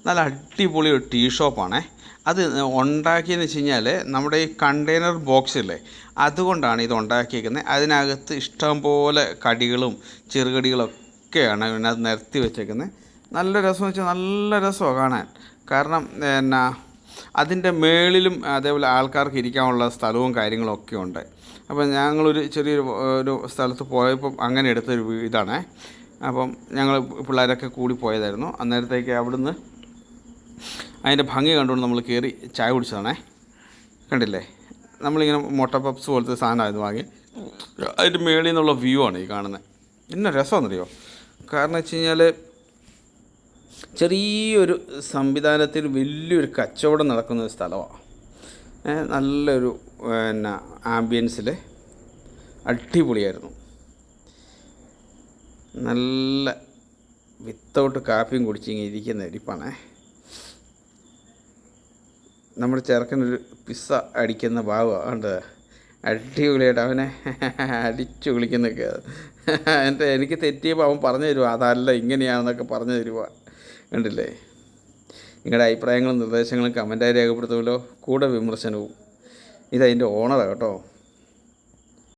നല്ല അടിപൊളി ഒരു ടീ ഷോപ്പാണേ. അത് ഉണ്ടാക്കിയെന്ന് വെച്ച് കഴിഞ്ഞാൽ നമ്മുടെ ഈ കണ്ടെയ്നർ ബോക്സില്ലേ, അതുകൊണ്ടാണ് ഇത് ഉണ്ടാക്കിയിരിക്കുന്നത്. അതിനകത്ത് ഇഷ്ടംപോലെ കടികളും ചെറുകടികളൊക്കെയാണ് ഇതിനകത്ത് നിരത്തി വെച്ചേക്കുന്നത്. നല്ല രസമെന്ന് വെച്ചാൽ നല്ല രസമാണ് കാണാൻ. കാരണം അതിൻ്റെ മേളിലും അതേപോലെ ആൾക്കാർക്ക് ഇരിക്കാനുള്ള സ്ഥലവും കാര്യങ്ങളൊക്കെ ഉണ്ട്. അപ്പം ഞങ്ങളൊരു ചെറിയൊരു സ്ഥലത്ത് പോയപ്പം അങ്ങനെ എടുത്തൊരു ഇതാണേ. അപ്പം ഞങ്ങൾ പിള്ളേരൊക്കെ കൂടി പോയതായിരുന്നു. അന്നേരത്തേക്ക് അവിടുന്ന് അതിൻ്റെ ഭംഗി കണ്ടുകൊണ്ട് നമ്മൾ കയറി ചായ കുടിച്ചതാണേ. കണ്ടില്ലേ, നമ്മളിങ്ങനെ മുട്ട പപ്സ് പോലത്തെ സാധനമായിരുന്നു വാങ്ങി. അതിൻ്റെ മേളിൽ നിന്നുള്ള വ്യൂ ആണ് ഈ കാണുന്നത്. ഇന്ന രസമെന്നറിയോ, കാരണം വെച്ച് കഴിഞ്ഞാൽ ചെറിയൊരു സംവിധാനത്തിൽ വലിയൊരു കച്ചവടം നടക്കുന്ന ഒരു സ്ഥലമാണ്. നല്ലൊരു ആംബിയൻസിൽ അടിപൊളിയായിരുന്നു. നല്ല വിത്തൗട്ട് കാപ്പിയും കുടിച്ചിങ്ങനെ ഇരിക്കുന്ന ഇരിപ്പാണേ. നമ്മുടെ ചെറുക്കനൊരു പിസ്സ അടിക്കുന്ന ഭാവമാണ് കണ്ട്, അടിപൊളിയായിട്ട് അവനെ അടിച്ചു വിളിക്കുന്നൊക്കെ. എനിക്ക് തെറ്റിയപ്പോൾ അവൻ പറഞ്ഞു തരുക, അതല്ല ഇങ്ങനെയാണെന്നൊക്കെ പറഞ്ഞു തരുക. കണ്ടില്ലേ? നിങ്ങളുടെ അഭിപ്രായങ്ങളും നിർദ്ദേശങ്ങളും കമൻറ്റായി രേഖപ്പെടുത്തുമല്ലോ, കൂടെ വിമർശനവും. ഇതതിൻ്റെ ഓണറാണ് കേട്ടോ.